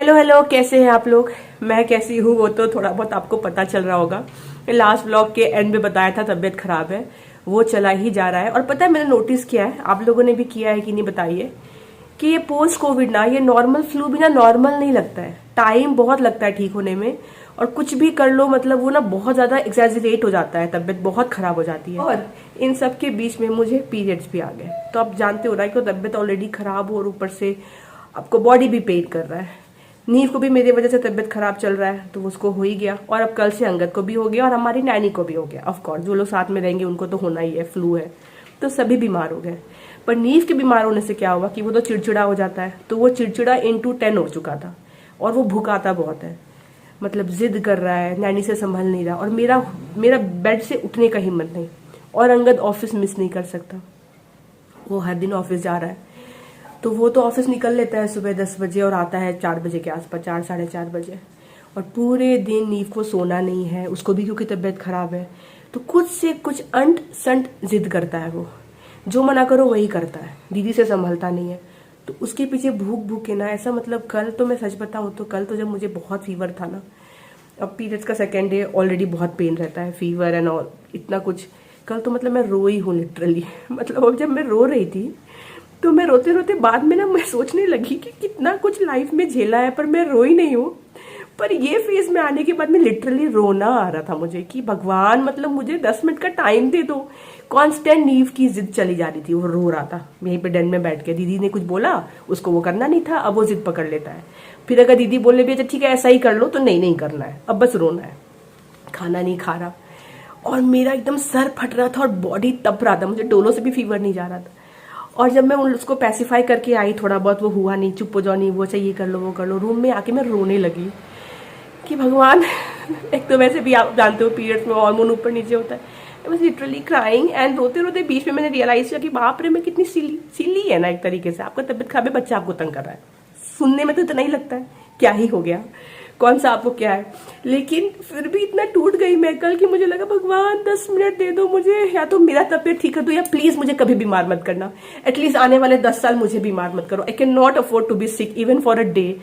Hello hello, कैसे हैं आप लोग। मैं कैसी हूँ वो तो थोड़ा बहुत आपको पता चल रहा होगा। लास्ट व्लॉग के एंड में बताया था तबीयत खराब है, वो चला ही जा रहा है। और पता है मैंने नोटिस किया है, आप लोगों ने भी किया है कि नहीं बताइए, कि ये पोस्ट कोविड ना, ये नॉर्मल फ्लू भी ना नॉर्मल नहीं लगता है। टाइम बहुत लगता है ठीक होने में, और कुछ भी कर लो मतलब वो ना बहुत ज्यादा एक्सैजरेट हो जाता है, तबीयत बहुत खराब हो जाती है। और इन सब के बीच में मुझे पीरियड्स भी आ गए, तो आप जानते हो ना कि तबीयत ऑलरेडी खराब हो और ऊपर से आपको बॉडी भी पेन कर रहा है। नीव को भी मेरी वजह से तबीयत खराब चल रहा है, तो उसको हो ही गया, और अब कल से अंगद को भी हो गया और हमारी नैनी को भी हो गया। ऑफ कोर्स जो लोग साथ में रहेंगे उनको तो होना ही है, फ्लू है तो सभी बीमार हो गए। पर नीव के बीमार होने से क्या हुआ कि वो तो चिड़चिड़ा हो जाता है, तो वो चिड़चिड़ा इंटू 10 हो चुका था, और वो भुकाता बहुत है, मतलब जिद कर रहा है, नैनी से संभल नहीं रहा, और मेरा मेरा बेड से उठने का हिम्मत नहीं। और अंगद ऑफिस मिस नहीं कर सकता, वो हर दिन ऑफिस जा रहा है, तो वो तो ऑफिस निकल लेता है सुबह 10 बजे और आता है 4 बजे के आसपास, 4 साढ़े 4 बजे। और पूरे दिन नीव को सोना नहीं है, उसको भी क्योंकि तबीयत खराब है, तो कुछ से कुछ अंट संट जिद करता है। वो जो मना करो वही करता है, दीदी से संभलता नहीं है, तो उसके पीछे भूख भूख के ना ऐसा, मतलब कल तो मैं सच बताऊँ तो कल तो जब मुझे बहुत फीवर था ना, अब पीरियड्स का सेकेंड डे ऑलरेडी बहुत पेन रहता है, फीवर एंड ऑल इतना कुछ, कल तो मतलब मैं रो ही हूँ लिटरली। मतलब अब जब मैं रो रही थी तो मैं रोते रोते बाद में ना मैं सोचने लगी कि कितना कुछ लाइफ में झेला है, पर मैं रोई नहीं हूँ। पर ये फेज में आने के बाद में लिटरली रोना आ रहा था मुझे कि भगवान, मतलब मुझे 10 मिनट का टाइम दे दो। कांस्टेंट नीव की जिद चली जा रही थी, वो रो रहा था यहीं पे डन में बैठ के, दीदी ने कुछ बोला उसको वो करना नहीं था, अब वो जिद पकड़ लेता है। फिर अगर दीदी बोले भी अच्छा ठीक है ऐसा ही कर लो, तो नहीं नहीं करना है, अब बस रोना है। खाना नहीं खा रहा, और मेरा एकदम सर फट रहा था और बॉडी तप रहा था, मुझे डोलो से भी फीवर नहीं जा रहा था। और जब मैं उसको पैसिफाई करके आई थोड़ा बहुत, वो हुआ नहीं, चुप हो जाओ, नहीं वो चाहिए कर लो वो कर लो, रूम में आके मैं रोने लगी कि भगवान। एक तो वैसे भी आप जानते हो पीरियड्स में हार्मोन ऊपर नीचे होता है, I was literally crying. And रोते रोते बीच में मैंने रियलाइज किया कि बाप रे मैं कितनी सिली सिली है ना, एक तरीके से आपका तबीयत खराब है, बच्चा आपको तंग कर रहा है, सुनने में तो इतना ही लगता है क्या ही हो गया, कौन सा आपको क्या है। लेकिन फिर भी इतना टूट गई मैं कल कि मुझे लगा भगवान 10 मिनट दे दो मुझे, या तो मेरा तबीयत ठीक कर दो, या प्लीज मुझे कभी बीमार मत करना, एटलीस्ट आने वाले 10 साल मुझे बीमार मत करो। I can not afford to be sick even for a day,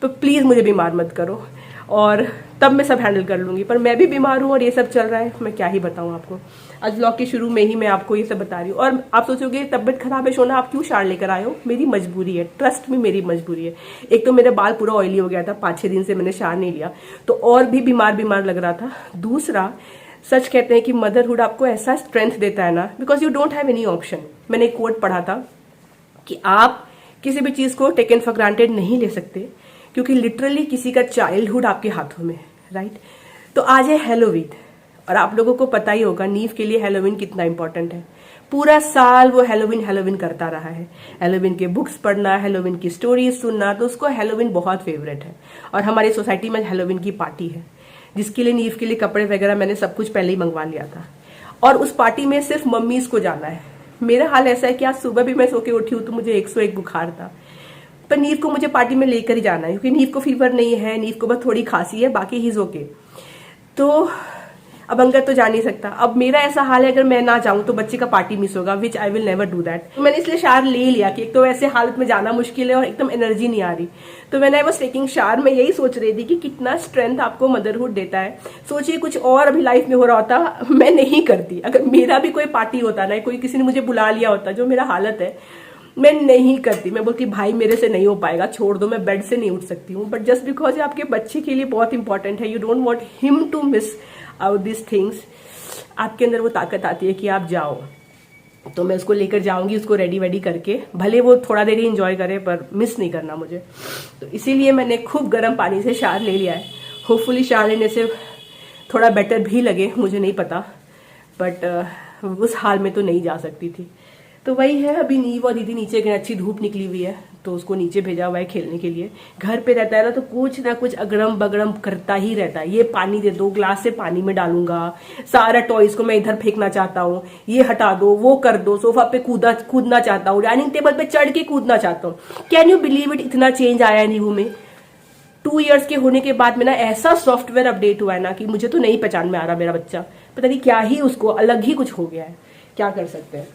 तो प्लीज मुझे बीमार मत करो, और तब मैं सब हैंडल कर लूंगी। पर मैं भी बीमार हूँ और ये सब चल रहा है, मैं क्या ही बताऊँ आपको। आज ब्लॉग के शुरू में ही मैं आपको ये सब बता रही हूँ, और आप सोचोगे तबियत खराब है शोना, आप क्यों शार लेकर आए हो। मेरी मजबूरी है, ट्रस्ट में मेरी मजबूरी है। एक तो मेरे बाल पूरा ऑयली हो गया था, 5-6 दिन से मैंने शार नहीं लिया, तो और भी बीमार बीमार लग रहा था। दूसरा, सच कहते हैं कि मदरहुड आपको ऐसा स्ट्रेंथ देता है ना, because you don't have any option. मैंने एक कोट पढ़ा था कि आप किसी भी चीज को टेकन फॉर ग्रांटेड नहीं ले सकते, क्योंकि लिटरली किसी का चाइल्डहुड आपके हाथों में, राइट। तो आज है हेलोवीन, और आप लोगों को पता ही होगा नीव के लिए हेलोवीन कितना इंपॉर्टेंट है। पूरा साल वो हेलोवीन हेलोवीन करता रहा है, हेलोवीन के बुक्स पढ़ना, हेलोवीन की स्टोरीज सुनना, तो उसको हेलोवीन बहुत फेवरेट है। और हमारी सोसाइटी में हेलोवीन की पार्टी है, जिसके लिए नीव के लिए कपड़े वगैरह मैंने सब कुछ पहले ही मंगवा लिया था, और उस पार्टी में सिर्फ मम्मीज को जाना है। मेरा हाल ऐसा है कि आज सुबह भी मैं सो के उठी हूँ तो मुझे 101 बुखार था, पर नीव को मुझे पार्टी में लेकर ही जाना है, क्योंकि नीव को फीवर नहीं है, नीव को बस थोड़ी खांसी है, बाकी ही इज ओके। तो अब अंगद तो जा नहीं सकता। अब मेरा ऐसा हाल है, अगर मैं ना जाऊं तो बच्चे का पार्टी मिस होगा, which I will never do that. तो मैंने इसलिए शार ले लिया कि एक तो ऐसे हालत में जाना मुश्किल है और एकदम एनर्जी नहीं आ रही, तो मैंने आई वाज टेकिंग शार। मैं यही सोच रही थी कि कितना स्ट्रेंथ आपको मदरहुड देता है। सोचिए कुछ और अभी लाइफ में हो रहा होता, मैं नहीं करती। अगर मेरा भी कोई पार्टी होता ना, कोई किसी ने मुझे बुला लिया होता, जो मेरा हालत है, मैं नहीं करती। मैं बोलती भाई मेरे से नहीं हो पाएगा, छोड़ दो, मैं बेड से नहीं उठ सकती हूँ। बट जस्ट बिकॉज आपके बच्चे के लिए बहुत इंपॉर्टेंट है, you don't want him to miss out this things, आपके अंदर वो ताकत आती है कि आप जाओ। तो मैं उसको लेकर जाऊंगी, उसको रेडी वेडी करके, भले वो थोड़ा देर ही इंजॉय करे, पर मिस नहीं करना मुझे। तो इसीलिए मैंने खूब गर्म पानी से शार ले लिया है। होपफुली शार लेने से थोड़ा बेटर भी लगे, मुझे नहीं पता, बट उस हाल में तो नहीं जा सकती थी। तो वही है, अभी नीव और दीदी नीचे गए, अच्छी धूप निकली हुई है, तो उसको नीचे भेजा हुआ है खेलने के लिए। घर पे रहता है ना, तो कुछ ना कुछ अगड़म बगड़म करता ही रहता है। ये पानी दे दो, ग्लास से पानी में डालूंगा, सारा टॉयज को मैं इधर फेंकना चाहता हूँ, ये हटा दो, वो कर दो, सोफा पे कूदना चाहता हूँ, डाइनिंग टेबल पे चढ़ के कूदना चाहता हूँ। कैन यू बिलीव इट, इतना चेंज आया है नीवू में। 2 इयर्स के होने के बाद में ना ऐसा सॉफ्टवेयर अपडेट हुआ है ना कि मुझे तो नहीं पहचान में आ रहा मेरा बच्चा, पता नहीं क्या ही उसको अलग ही कुछ हो गया है, क्या कर सकते हैं।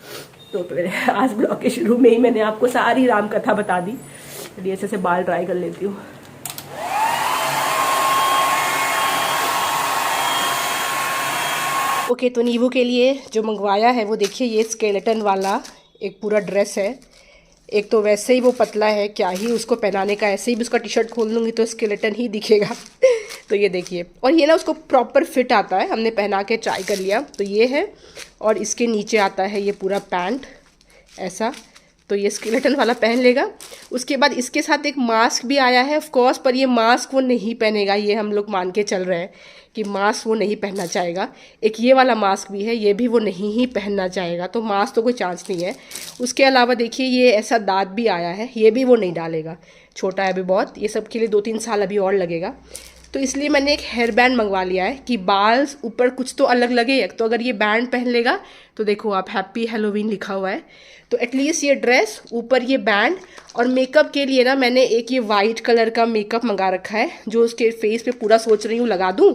तो फिर आज ब्लॉग के शुरू में ही मैंने आपको सारी राम कथा बता दी। चलिए अच्छे से बाल ड्राई कर लेती हूँ। ओके, तो नीवू के लिए जो मंगवाया है वो देखिए, ये स्केलेटन वाला एक पूरा ड्रेस है। एक तो वैसे ही वो पतला है, क्या ही उसको पहनाने का, ऐसे ही भी उसका टी शर्ट खोल लूँगी तो स्केलेटन ही दिखेगा। तो ये देखिए, और ये ना उसको प्रॉपर फिट आता है, हमने पहना के ट्राई कर लिया। तो ये है, और इसके नीचे आता है ये पूरा पैंट ऐसा, तो ये स्केलेटन वाला पहन लेगा। उसके बाद इसके साथ एक मास्क भी आया है ऑफ कोर्स, पर ये मास्क वो नहीं पहनेगा, ये हम लोग मान के चल रहे हैं कि मास्क वो नहीं पहनना चाहेगा। एक ये वाला मास्क भी है, ये भी वो नहीं ही पहनना चाहेगा, तो मास्क तो कोई चांस नहीं है। उसके अलावा देखिए ये ऐसा दांत भी आया है, ये भी वो नहीं डालेगा, छोटा है अभी बहुत, ये सब के लिए 2-3 साल अभी और लगेगा। तो इसलिए मैंने एक हेयर बैंड मंगवा लिया है कि बाल ऊपर कुछ तो अलग लगे। तो अगर ये बैंड पहन लेगा तो देखो आप, हैप्पी हैलोवीन लिखा हुआ है, तो एटलीस्ट ये ड्रेस, ऊपर ये बैंड। और मेकअप के लिए ना मैंने एक ये वाइट कलर का मेकअप मंगा रखा है, जो उसके फेस पे पूरा सोच रही हूँ लगा दूँ,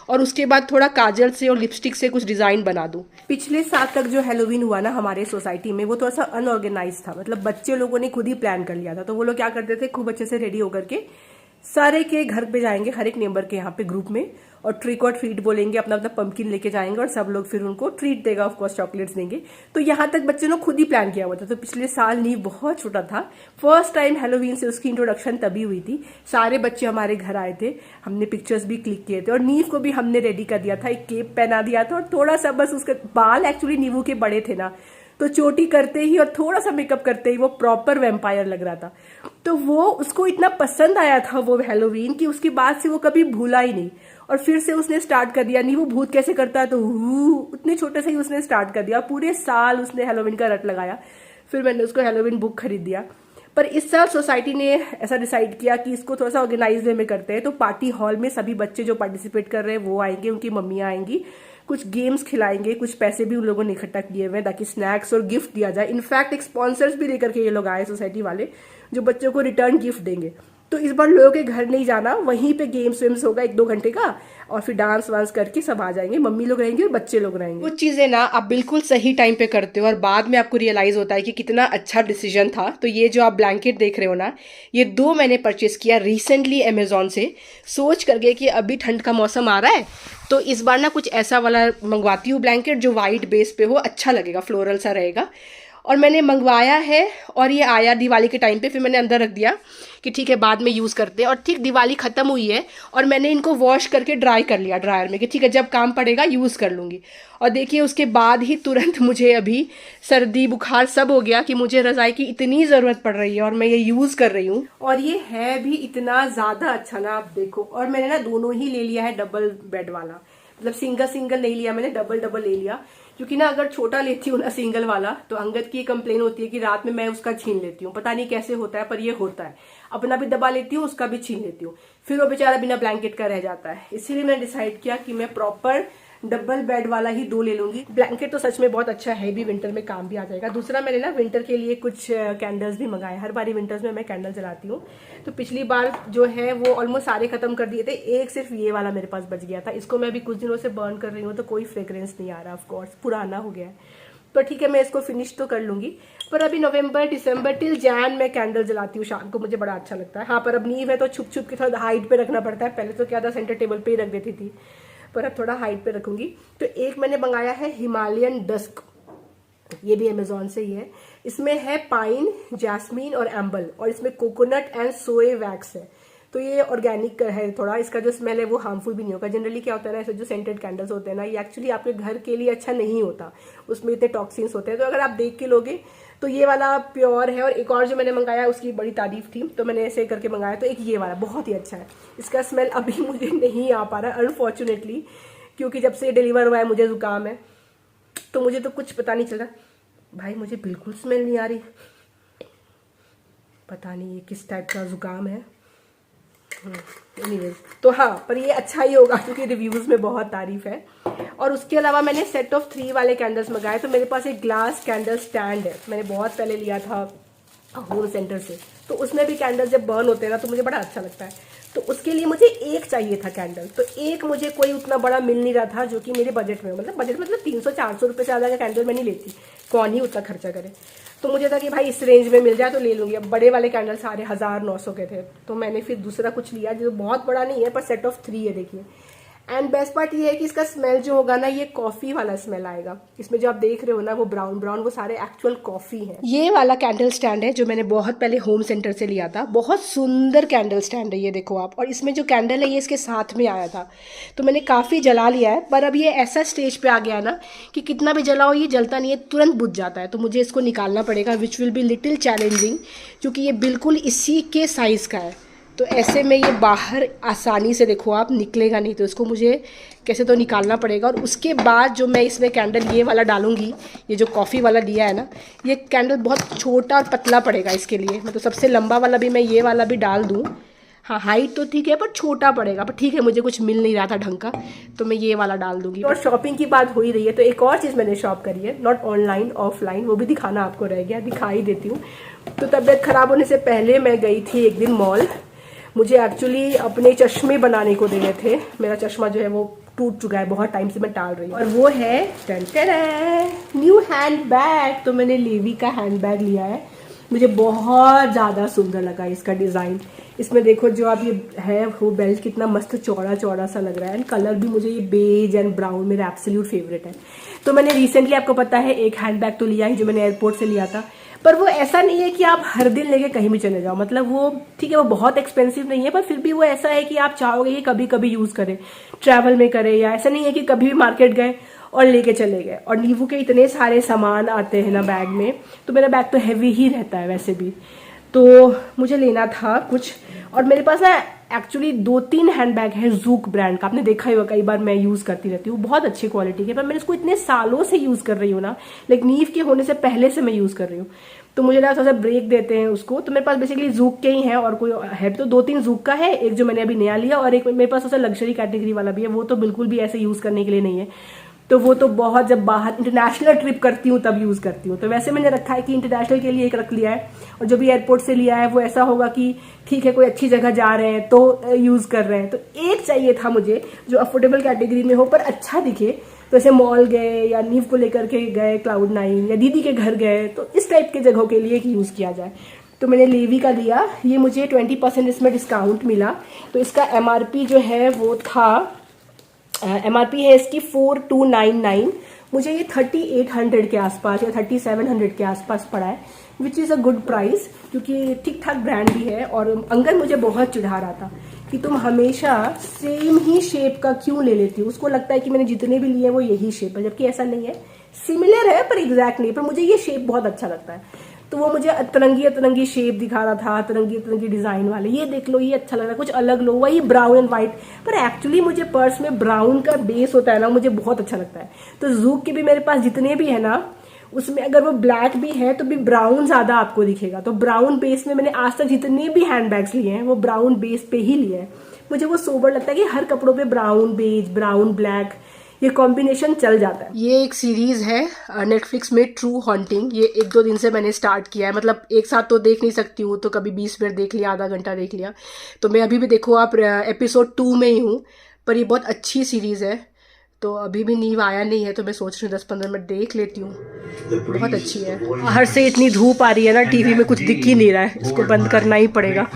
और उसके बाद थोड़ा काजल से और लिपस्टिक से कुछ डिज़ाइन बना दूँ। पिछले साल तक जो हैलोवीन हुआ ना हमारे सोसाइटी में, वो थोड़ा सा अनऑर्गेनाइज था, मतलब बच्चे लोगों ने खुद ही प्लान कर लिया था। तो वो लोग क्या करते थे, खूब अच्छे से रेडी होकर के सारे के घर पे जाएंगे, हर एक नेबर के यहाँ पे ग्रुप में, और ट्रिक और ट्रीट बोलेंगे, अपना अपना पंपकिन लेके जाएंगे, और सब लोग फिर उनको ट्रीट देगा, ऑफ कोर्स चॉकलेट्स देंगे। तो यहाँ तक बच्चों ने खुद ही प्लान किया हुआ था। तो पिछले साल नीव बहुत छोटा था, फर्स्ट टाइम हैलोवीन से उसकी इंट्रोडक्शन तभी हुई थी। सारे बच्चे हमारे घर आए थे, हमने पिक्चर्स भी क्लिक किए थे, और नीव को भी हमने रेडी कर दिया था, एक केप पहना दिया था, और थोड़ा सा बस उसके बाल एक्चुअली नीवू के बड़े थे ना, तो चोटी करते ही और थोड़ा सा मेकअप करते ही वो प्रॉपर वैम्पायर लग रहा था। तो वो उसको इतना पसंद आया था वो हैलोवीन, कि उसके बाद से वो कभी भूला ही नहीं। और फिर से उसने स्टार्ट कर दिया, नहीं वो भूत कैसे करता है, तो उतने छोटे से ही उसने स्टार्ट कर दिया। पूरे साल उसने हैलोवीन का रट लगाया। फिर मैंने उसको हैलोवीन बुक खरीद दिया। पर इस साल सोसाइटी ने ऐसा डिसाइड किया कि इसको थोड़ा सा ऑर्गेनाइज वे में करते हैं। तो पार्टी हॉल में सभी बच्चे जो पार्टिसिपेट कर रहे हैं वो आएंगे, उनकी मम्मियाँ आएंगी, कुछ गेम्स खिलाएंगे, कुछ पैसे भी उन लोगों ने इकट्ठा किए हुए हैं ताकि स्नैक्स और गिफ्ट दिया जाए। इनफैक्ट एक स्पॉन्सर्स भी लेकर के ये लोग आए सोसाइटी वाले, जो बच्चों को रिटर्न गिफ्ट देंगे। तो इस बार लोगों के घर नहीं जाना, वहीं पे गेम्स वेम्स होगा 1-2 घंटे का, और फिर डांस वांस करके सब आ जाएंगे, मम्मी लोग रहेंगे और बच्चे लोग रहेंगे। कुछ चीजें ना आप बिल्कुल सही टाइम पे करते हो और बाद में आपको रियलाइज होता है कि कितना अच्छा डिसीजन था। तो ये जो आप ब्लैंकेट देख रहे हो ना, ये 2 मैंने परचेस किया रिसेंटली अमेजोन से, सोच करके कि अभी ठंड का मौसम आ रहा है, तो इस बार ना कुछ ऐसा वाला मंगवाती हूँ ब्लैंकेट जो वाइट बेस पे हो, अच्छा लगेगा, फ्लोरल सा रहेगा। और मैंने मंगवाया है, और ये आया दिवाली के टाइम पे, फिर मैंने अंदर रख दिया कि ठीक है बाद में यूज़ करते हैं। और ठीक दिवाली ख़त्म हुई है और मैंने इनको वॉश करके ड्राई कर लिया ड्रायर में, कि ठीक है जब काम पड़ेगा यूज़ कर लूँगी। और देखिए उसके बाद ही तुरंत मुझे अभी सर्दी बुखार सब हो गया कि मुझे रज़ाई की इतनी ज़रूरत पड़ रही है, और मैं ये यूज़ कर रही हूँ। और ये है भी इतना ज़्यादा अच्छा ना, आप देखो। और मैंने ना दोनों ही ले लिया है, डबल बेड वाला, मतलब सिंगल सिंगल नहीं लिया मैंने, डबल डबल ले लिया। क्योंकि ना अगर छोटा लेती हूँ ना सिंगल वाला, तो अंगद की कंप्लेन होती है कि रात में मैं उसका छीन लेती हूँ, पता नहीं कैसे होता है पर ये होता है। अपना भी दबा लेती हूँ, उसका भी छीन लेती हूँ, फिर वो बेचारा बिना ब्लैंकेट का रह जाता है। इसीलिए मैंने डिसाइड किया कि मैं प्रॉपर डबल बेड वाला ही 2 ले लूंगी। ब्लैंकेट तो सच में बहुत अच्छा है भी, विंटर में काम भी आ जाएगा। दूसरा मैंने ना विंटर के लिए कुछ कैंडल्स भी मंगाए, हर बारी विंटर्स में मैं कैंडल जलाती हूँ। तो पिछली बार जो है वो ऑलमोस्ट सारे खत्म कर दिए थे, एक सिर्फ ये वाला मेरे पास बच गया था। इसको मैं अभी कुछ दिनों से बर्न कर रही हूँ, तो कोई फ्रेग्रेंस नहीं आ रहा, ऑफकोर्स पुराना हो गया है, पर ठीक है मैं इसको फिनिश तो कर लूंगी। पर अभी नवंबर दिसंबर टिल जैन मैं कैंडल जलाती हूँ शाम को, मुझे बड़ा अच्छा लगता है। हाँ, पर अब नींव है तो छुप छुप के थोड़ा हाइट पे रखना पड़ता है। पहले तो क्या था, सेंटर टेबल पे ही रख देती थी, पर अब थोड़ा हाइट पे रखूंगी। तो एक मैंने मंगाया है हिमालयन डस्क, ये भी अमेजोन से ही है। इसमें है पाइन, जैस्मीन और एम्बल, और इसमें कोकोनट एंड सोए वैक्स है। तो ये ऑर्गेनिक है थोड़ा, इसका जो स्मेल है वो हार्मफुल भी नहीं होगा। जनरली क्या होता है ना, ऐसे जो सेंटेड कैंडल्स होते हैं ना, ये एक्चुअली आपके घर के लिए अच्छा नहीं होता, उसमें इतने टॉक्सिन्स होते हैं। तो अगर आप देख के लोगे तो ये वाला प्योर है। और एक और जो मैंने मंगाया उसकी बड़ी तारीफ थी, तो मैंने ऐसे करके मंगाया। तो एक ये वाला बहुत ही अच्छा है, इसका स्मेल अभी मुझे नहीं आ पा रहा है अनफॉर्चुनेटली, क्योंकि जब से डिलीवर हुआ है मुझे जुकाम है, तो मुझे तो कुछ पता नहीं चल रहा भाई, मुझे बिल्कुल स्मेल नहीं आ रही, पता नहीं ये किस टाइप का जुकाम है। एनीवेज, तो हाँ, पर ये अच्छा ही होगा क्योंकि रिव्यूज में बहुत तारीफ है। और उसके अलावा मैंने सेट ऑफ 3 वाले कैंडल्स मंगाए। तो मेरे पास एक ग्लास कैंडल स्टैंड है, मैंने बहुत पहले लिया था होम सेंटर से, तो उसमें भी कैंडल जब बर्न होते हैं ना तो मुझे बड़ा अच्छा लगता है। तो उसके लिए मुझे एक चाहिए था कैंडल, तो एक मुझे कोई उतना बड़ा मिल नहीं रहा था जो कि मेरे बजट में, मतलब बजट मतलब 300-400 रुपये से ज़्यादा का कैंडल मैं नहीं लेती, कौन ही उतना खर्चा करे। तो मुझे था कि भाई इस रेंज में मिल जाए तो ले लूँगी। अब बड़े वाले कैंडल सारे 1900 के थे, तो मैंने फिर दूसरा कुछ लिया जो बहुत बड़ा नहीं है पर सेट ऑफ 3 है। देखिए एंड बेस्ट पार्ट ये है कि इसका स्मेल जो होगा ना, ये कॉफी वाला स्मेल आएगा। इसमें जो आप देख रहे हो ना, वो ब्राउन ब्राउन, वो सारे एक्चुअल कॉफी है। ये वाला कैंडल स्टैंड है जो मैंने बहुत पहले होम सेंटर से लिया था। बहुत सुंदर कैंडल स्टैंड है ये, देखो आप। और इसमें जो कैंडल है ये इसके साथ में आया था, तो मैंने काफ़ी जला लिया है। पर अब ये ऐसा स्टेज पे आ गया है ना कि कितना भी जलाओ ये जलता नहीं है, तुरंत बुझ जाता है। तो मुझे इसको निकालना पड़ेगा, which will be little challenging, क्योंकि ये बिल्कुल इसी के साइज़ का है। तो ऐसे में ये बाहर आसानी से, देखो आप, निकलेगा नहीं। तो इसको मुझे कैसे तो निकालना पड़ेगा। और उसके बाद जो मैं इसमें कैंडल ये वाला डालूंगी, ये जो कॉफ़ी वाला दिया है ना, ये कैंडल बहुत छोटा और पतला पड़ेगा इसके लिए। मतलब सबसे लंबा वाला भी मैं ये वाला भी डाल दूँ। हाँ, हाइट तो ठीक है पर छोटा पड़ेगा, पर ठीक है, मुझे कुछ मिल नहीं रहा था ढंग का, तो मैं ये वाला डाल दूंगी। और शॉपिंग की बात हो ही रही है, तो एक और चीज़ मैंने शॉप करी है, नॉट ऑनलाइन, ऑफलाइन, वो भी दिखाना आपको रह गया, दिखा ही देती हूँ। तो तबीयत खराब होने से पहले मैं गई थी एक दिन मॉल। मुझे एक्चुअली अपने चश्मे बनाने को देने थे। मेरा चश्मा जो है वो टूट चुका है, बहुत टाइम से मैं टाल रही हूँ। और वो है न्यू हैंड बैग। तो मैंने लेवी का हैंड बैग लिया है। मुझे बहुत ज़्यादा सुंदर लगा इसका डिज़ाइन। इसमें देखो जो आप ये है वो बेल्ट कितना मस्त चौड़ा चौड़ा सा लग रहा है। एंड कलर भी मुझे ये बेज एंड ब्राउन मेरा एब्सोल्यूट फेवरेट है। तो मैंने रिसेंटली, आपको पता है, एक हैंड बैग तो लिया ही जो मैंने एयरपोर्ट से लिया था। पर वो ऐसा नहीं है कि आप हर दिन लेके कहीं भी चले जाओ। मतलब वो ठीक है, वो बहुत एक्सपेंसिव नहीं है, पर फिर भी वो ऐसा है कि आप चाहोगे कि कभी कभी यूज करें, ट्रैवल में करें, या ऐसा नहीं है कि कभी भी मार्केट गए और लेके चले गए। और नीवू के इतने सारे सामान आते हैं ना बैग में, तो मेरा बैग तो हैवी ही रहता है वैसे भी। तो मुझे लेना था कुछ, और मेरे पास ना एक्चुअली 2-3 हैंड बैग है जूक ब्रांड का। आपने देखा ही होगा, कई बार मैं यूज करती रहती हूँ, बहुत अच्छी क्वालिटी के। पर मैंने इसको इतने सालों से यूज कर रही हूँ ना, लाइक नीव के होने से पहले से मैं यूज कर रही हूँ। तो मुझे ना थोड़ा सा ब्रेक देते हैं उसको। तो मेरे पास बेसिकली जूक के ही है, और कोई है तो 2-3 जूक का है, एक जो मैंने अभी नया लिया, और एक मेरे पास थोड़ा लग्जरी कैटेगरी वाला भी है। वो तो बिल्कुल भी ऐसे यूज करने के लिए नहीं है, तो वो तो बहुत जब बाहर इंटरनेशनल ट्रिप करती हूँ तब यूज करती हूँ। तो वैसे मैंने रखा है कि इंटरनेशनल के लिए एक रख लिया है, और जो भी एयरपोर्ट से लिया है वो ऐसा होगा कि ठीक है, कोई अच्छी जगह जा रहे हैं तो यूज कर रहे हैं। तो एक चाहिए था मुझे जो अफोर्डेबल कैटेगरी में हो पर अच्छा दिखे। तो ऐसे मॉल गए या नीव को लेकर के गए Cloud9, या दीदी के घर गए, तो इस टाइप के जगहों के लिए यूज किया जाए। तो मैंने लेवी का लिया। ये मुझे 20% इसमें डिस्काउंट मिला। तो इसका MRP जो है वो था, MRP है इसकी 4299। मुझे ये 3800 के आसपास या 3700 के आसपास पड़ा है, which is a good price, क्योंकि ठीक ठाक ब्रांड भी है। और अंकल मुझे बहुत चिढ़ा रहा था कि तुम हमेशा सेम ही शेप का क्यों ले लेती हो। उसको लगता है कि मैंने जितने भी लिए वो यही शेप है, जबकि ऐसा नहीं है, सिमिलर है पर एग्जैक्ट नहीं। पर मुझे ये शेप बहुत अच्छा लगता है। तो वो मुझे अतरंगी शेप दिखा रहा था, अतरंगी डिजाइन वाले। ये देख लो, ये अच्छा लग रहा है, कुछ अलग लो, वही ब्राउन एंड व्हाइट। पर एक्चुअली मुझे पर्स में ब्राउन का बेस होता है ना, मुझे बहुत अच्छा लगता है। तो जूक के भी मेरे पास जितने भी है ना, उसमें अगर वो ब्लैक भी है तो भी ब्राउन ज्यादा आपको दिखेगा। तो ब्राउन बेस में मैंने आज तक जितने भी हैंड बैग्स लिए हैं वो ब्राउन बेस पे ही लिए हैं। मुझे वो सोबर लगता है कि हर कपड़ों पे ब्राउन बेज, ब्राउन ब्लैक, ये कॉम्बिनेशन चल जाता है। ये एक सीरीज है नेटफ्लिक्स में, ट्रू हॉन्टिंग। ये 1-2 दिन से मैंने स्टार्ट किया है। मतलब एक साथ तो देख नहीं सकती हूँ, तो कभी 20 मिनट देख लिया, आधा घंटा देख लिया। तो मैं अभी भी, देखो आप, एपिसोड 2 में ही हूँ। पर ये बहुत अच्छी सीरीज है। तो अभी भी नीव आया नहीं है, तो मैं सोच रही हूँ 10-15 मिनट देख लेती हूँ। बहुत अच्छी है। बाहर से इतनी धूप आ रही है ना, टीवी में कुछ दिख ही नहीं रहा है, इसको बंद करना ही पड़ेगा।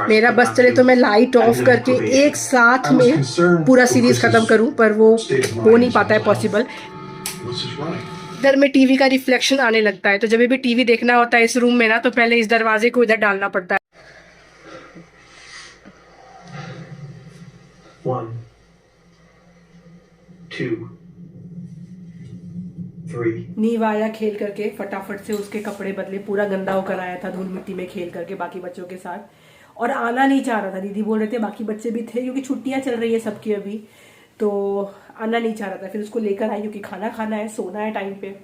मेरा बस चले तो मैं लाइट ऑफ करके एक साथ में पूरा सीरीज खत्म करूं, पर वो हो नहीं पाता है पॉसिबल। इधर में टीवी का रिफ्लेक्शन आने लगता है, तो जब भी टीवी देखना होता है इस रूम में ना, तो पहले इस दरवाजे को इधर डालना पड़ता है। 1 2 3। नीव आया खेल करके, फटाफट से उसके कपड़े बदले, पूरा गंदा होकर आया था धूल मिट्टी में खेल करके बाकी बच्चों के साथ, और आना नहीं चाह रहा था। दीदी बोल रहे थे, बाकी बच्चे भी थे, क्योंकि छुट्टियां चल रही है सबकी अभी, तो आना नहीं चाह रहा था। फिर उसको लेकर आई, क्योंकि खाना खाना है, सोना है टाइम पे,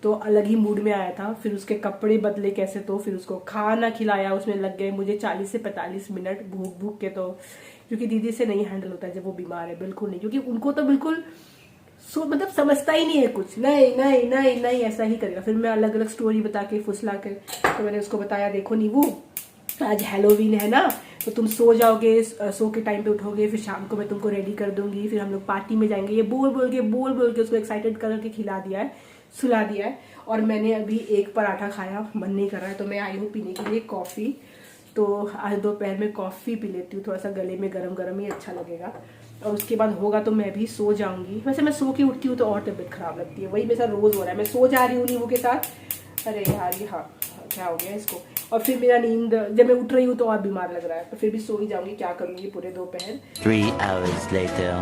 तो अलग ही मूड में आया था। फिर उसके कपड़े बदले कैसे, तो फिर उसको खाना खिलाया। उसमें लग गए मुझे 40 से 45 मिनट भूख भूख के। तो क्योंकि दीदी से नहीं हैंडल होता है जब वो बीमार है, बिल्कुल नहीं, क्योंकि उनको तो बिल्कुल मतलब समझता ही नहीं है कुछ, नहीं नहीं नहीं नहीं, ऐसा ही करेगा। फिर मैं अलग अलग स्टोरी बता के फुसला के, तो मैंने उसको बताया, देखो नीवू, आज हैलोवीन है ना, तो तुम सो जाओगे, सो के टाइम पे उठोगे, फिर शाम को मैं तुमको रेडी कर दूंगी, फिर हम लोग पार्टी में जाएंगे। ये बोल बोल के उसको एक्साइटेड करके खिला दिया है, सुला दिया है। और मैंने अभी एक पराठा खाया, मन नहीं कर रहा है, तो मैं आई हूँ पीने के लिए कॉफी। तो आज दोपहर में कॉफ़ी पी लेती हूँ, थोड़ा सा गले में गरम गरम ही अच्छा लगेगा। और उसके बाद होगा तो मैं भी सो जाऊंगी। वैसे मैं सो के उठती हूँ तो और तबीयत खराब लगती है, वही मेरे साथ रोज़ हो रहा है। मैं सो जा रही हूँ नींबू के साथ, अरे यार ये हाँ क्या हो गया इसको, और फिर मेरा नींद जब मैं उठ रही हूँ तो और बीमार लग रहा है, तो फिर भी सो ही जाऊंगी, क्या करूँगी पूरे दोपहर। 3 hours later.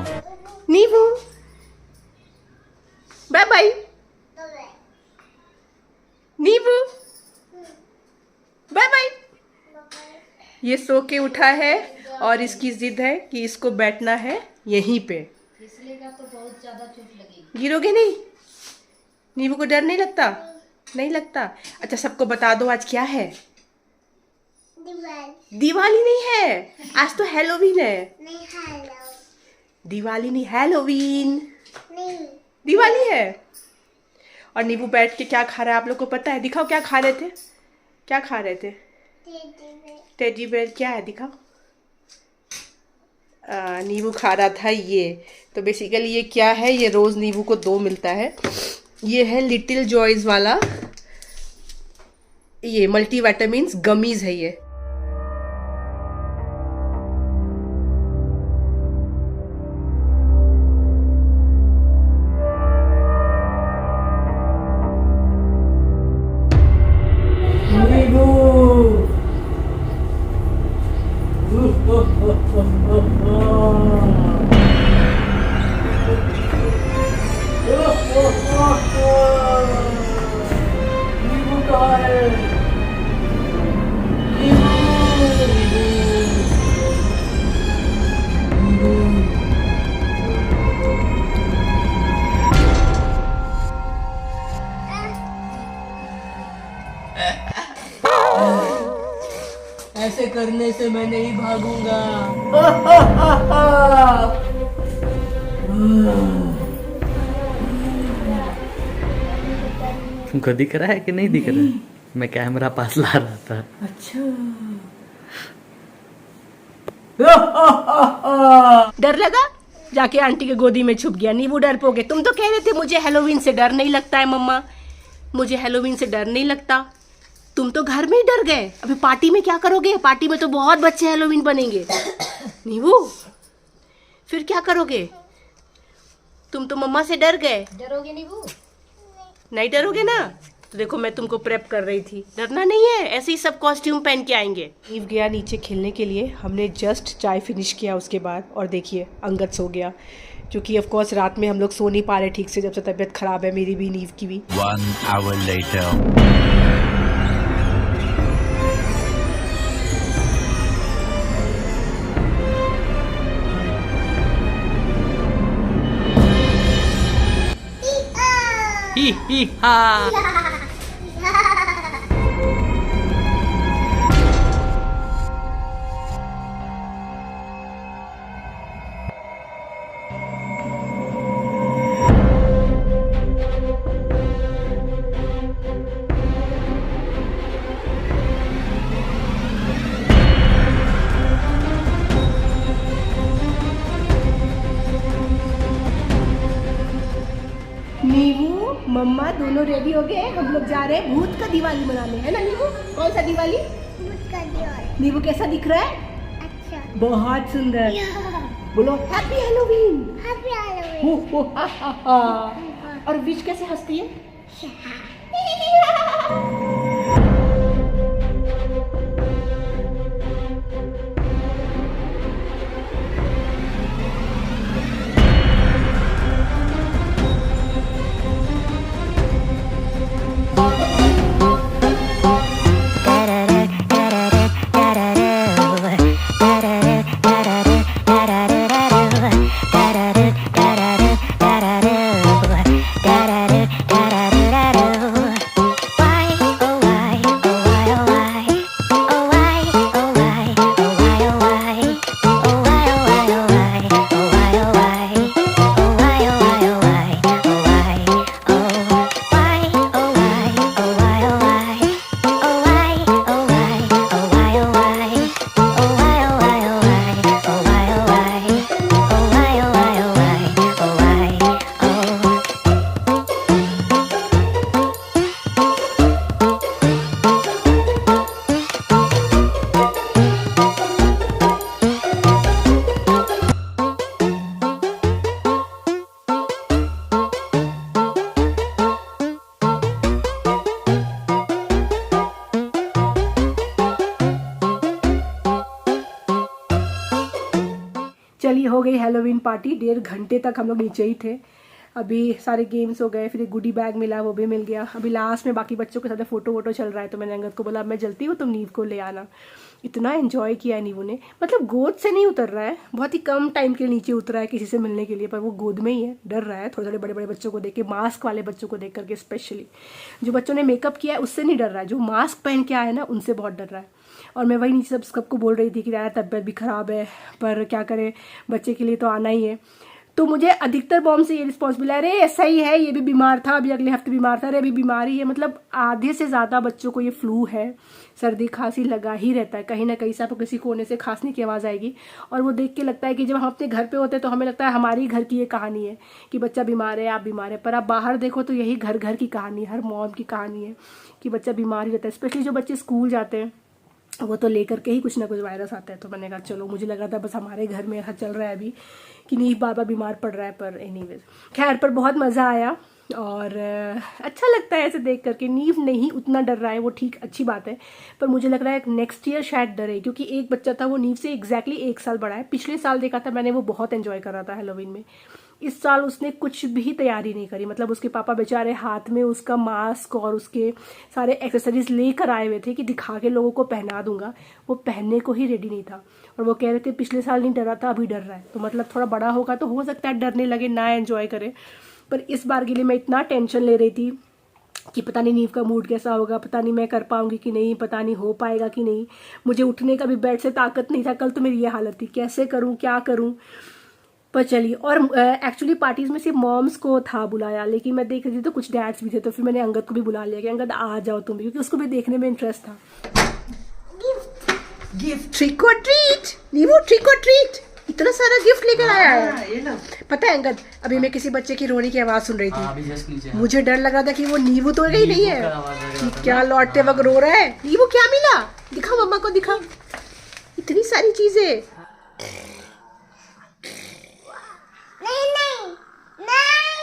नींबू बाय बाय, नींबू बाय बाय। ये सो के उठा है और इसकी जिद है कि इसको बैठना है यहीं पे, फिसलेगा तो बहुत ज्यादा चोट लगेगी। गिरोगे नहीं? नींबू को डर नहीं लगता? नहीं लगता? अच्छा सबको बता दो आज क्या है। दिवाली नहीं है, आज तो हैलोवीन है। दिवाली नहीं, हैलोवीन। दिवाली है। और नींबू बैठ के क्या खा रहा है आप लोग को पता है? दिखाओ क्या खा रहे थे, क्या खा रहे थे? Teddy bear. क्या है दिखाओ। नींबू खा रहा था ये। तो बेसिकली ये क्या है, ये रोज नींबू को 2 मिलता है। ये है लिटिल जॉयज वाला, ये मल्टीविटामिन्स गमीज है ये। ऐसे करने से मैं नहीं भागूंगा। तुमको दिख रहा है कि नहीं दिख रहा है? मैं कैमरा पास ला रहा था। अच्छा डर लगा? जाके आंटी के गोदी में छुप गया। नींबू डर पोगे? तुम तो कह रहे थे मुझे हैलोवीन से डर नहीं लगता है मम्मा, मुझे हैलोवीन से डर नहीं लगता। तुम तो घर में ही डर गए, अभी पार्टी में क्या करोगे? पार्टी में तो बहुत बच्चे हैलोवीन बनेंगे। नींबू फिर क्या करोगे? तुम तो मम्मा से डर गए। डरोगे नींबू? नहीं डरोगे ना? तो देखो मैं तुमको प्रेप कर रही थी, डरना नहीं है, ऐसे ही सब कॉस्ट्यूम पहन के आएंगे। ईव गया नीचे खेलने के लिए, हमने जस्ट चाय फिनिश किया उसके बाद, और देखिए अंगद सो गया, क्योंकि ऑफ कोर्स रात में हम लोग सो नहीं पा रहे ठीक से, जब से तबीयत खराब है मेरी भी नीव की भी। 1 hour later. Hi hi ha. नींबू मम्मा दोनों रेडी हो गए, हम लोग जा रहे हैं भूत का दिवाली मनाने, है ना नींबू? कौन सा दिवाली? नींबू कैसा दिख रहा है? अच्छा। बहुत सुंदर। बोलो हैप्पी हैलोवीन। Happy Halloween. हो हो हा हा हा। और विच कैसे हंसती है? चलिए हो गई हैलोवीन पार्टी। 1.5 घंटे तक हम लोग नीचे ही थे। अभी सारे गेम्स हो गए, फिर एक गुडी बैग मिला वो भी मिल गया। अभी लास्ट में बाकी बच्चों के साथ फोटो वोटो चल रहा है, तो मैंने अंगद को बोला मैं जल्दी हूँ, तुम नीव को ले आना। इतना एंजॉय किया है नीवू ने, मतलब गोद से नहीं उतर रहा है, बहुत ही कम टाइम के नीचे उतरा है किसी से मिलने के लिए, पर वो गोद में ही है। डर रहा है थोड़े थोड़े बड़े बड़े बच्चों को देख के, मास्क वाले बच्चों को देख करके स्पेशली। जो बच्चों ने मेकअप किया है उससे नहीं डर रहा है, जो मास्क पहन के आया ना उनसे बहुत डर रहा है। और मैं वही नीचे सबको बोल रही थी कि यार तबीयत भी ख़राब है, पर क्या करें, बच्चे के लिए तो आना ही है। तो मुझे अधिकतर मॉम से ये रिस्पॉन्सिबल है, अरे ऐसा ही है, ये भी बीमार था, अभी अगले हफ्ते बीमार था, अरे अभी बीमारी है। मतलब आधे से ज़्यादा बच्चों को ये फ्लू है, सर्दी खांसी लगा ही रहता है, कहीं ना कहीं से आपको किसी कोने से खांसने की आवाज़ आएगी। और वो देख के लगता है कि जब हम अपने घर पे होते हैं तो हमें लगता है हमारी घर की ये कहानी है कि बच्चा बीमार है, आप बीमार है, पर आप बाहर देखो तो यही घर घर की कहानी है, हर मॉम की कहानी है कि बच्चा बीमार ही रहता है। स्पेशली जो बच्चे स्कूल जाते हैं वो तो लेकर के ही कुछ ना कुछ वायरस आता है। तो मैंने कहा चलो, मुझे लगा था बस हमारे घर में ऐसा चल रहा है अभी कि नीव बाबा बीमार पड़ रहा है, पर एनीवेज खैर, पर बहुत मज़ा आया और अच्छा लगता है ऐसे देख करके। नीव नहीं उतना डर रहा है, वो ठीक, अच्छी बात है, पर मुझे लग रहा है नेक्स्ट ईयर शायद डरे, क्योंकि एक बच्चा था वो नीव से एग्जैक्टली 1 साल बड़ा है। पिछले साल देखा था मैंने, वो बहुत एंजॉय कर रहा था हैलोवीन में। इस साल उसने कुछ भी तैयारी नहीं करी, मतलब उसके पापा बेचारे हाथ में उसका मास्क और उसके सारे एक्सेसरीज लेकर आए हुए थे कि दिखा के लोगों को पहना दूंगा, वो पहनने को ही रेडी नहीं था। और वो कह रहे थे पिछले साल नहीं डरा था, अभी डर रहा है। तो मतलब थोड़ा बड़ा होगा तो हो सकता है डरने लगे, ना एंजॉय करे। पर इस बार के लिए मैं इतना टेंशन ले रही थी कि पता नहीं नीव का मूड कैसा होगा, पता नहीं मैं कर पाऊंगी कि नहीं, पता नहीं हो पाएगा कि नहीं। मुझे उठने का भी बेड से ताकत नहीं था, कल तो मेरी ये हालत थी, कैसे करूँ क्या करूँ। पर चलिए, और एक्चुअली पार्टीज में सिर्फ मॉम्स को था बुलाया, लेकिन मैं देख रही थी तो कुछ डैड्स भी थे, तो फिर मैंने अंगद को भी बुला लिया कि अंगद आ जाओ तुम भी, क्योंकि उसको भी देखने में इंटरेस्ट था। गिफ्ट, ट्रिक और ट्रीट, नीवू ट्रिक और ट्रीट, इतना सारा गिफ्ट लेकर आया है। ये लो। पता है अंगद, अभी मैं किसी बच्चे की रोने की आवाज सुन रही थी, अभी जस्ट नीचे। मुझे डर लग रहा था कि वो नीवू तो ही नहीं है कि क्या लौटते वक्त रो रहा है। नीवू क्या मिला, दिखा मम्मा को, दिखा, इतनी सारी चीजें।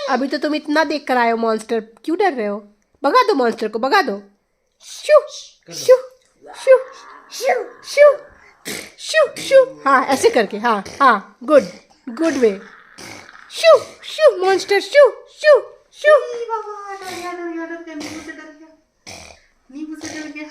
अभी तो तुम इतना देख कर आए हो मॉन्स्टर, क्यों डर रहे हो? भगा दो मॉन्स्टर को, भगा दो। शू शू शू शू शू शू शू, हाँ ऐसे करके, हाँ हाँ, गुड गुड वे। शू शू मॉन्स्टर, शू शू शू। नींबू से डर गया।